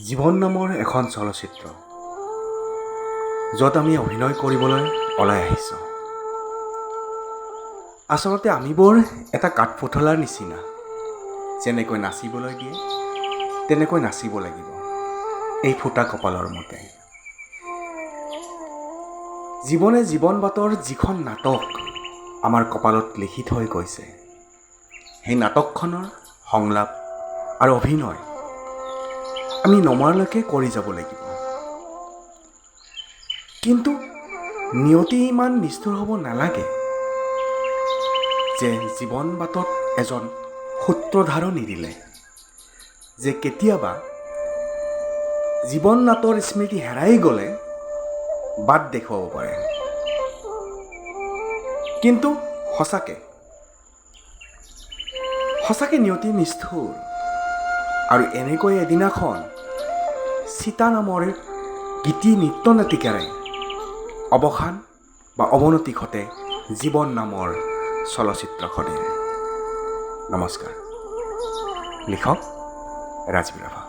জীৱন নামৰ এখন চলচ্চিত্ৰ য'ত আমি অভিনয় কৰিবলৈ ওলাই আহিছোঁ। আচলতে আমিবোৰ এটা কাঠপুতলাৰ নিচিনা, যেনেকৈ নাচিবলৈ দিয়ে তেনেকৈ নাচিব লাগিব, এই ফুটা কপালৰ মতে। জীৱনে জীৱন বাটৰ যিখন নাটক আমাৰ কপালত লিখি থৈ গৈছে, সেই নাটকখনৰ সংলাপ আৰু অভিনয় আমি নমৰালৈকে কৰি যাব লাগিব। কিন্তু নিয়তি ইমান নিষ্ঠুৰ হ'ব নালাগে যে জীৱন বাটত এজন সূত্ৰধাৰো নিদিলে যে কেতিয়াবা জীৱন নাটৰ স্মৃতি হেৰাই গ'লে বাট দেখুৱাব পাৰে। কিন্তু সঁচাকে নিয়তি নিষ্ঠুৰ, আৰু এনেকৈ এদিনাখন চিতা নামৰ গীতি নৃত্য নাটিকাৰে অৱসান বা অৱনতি ঘটে জীৱন নামৰ চলচ্চিত্ৰখনে। নমস্কাৰ। লিখক ৰাজবীৰ ৰাভা।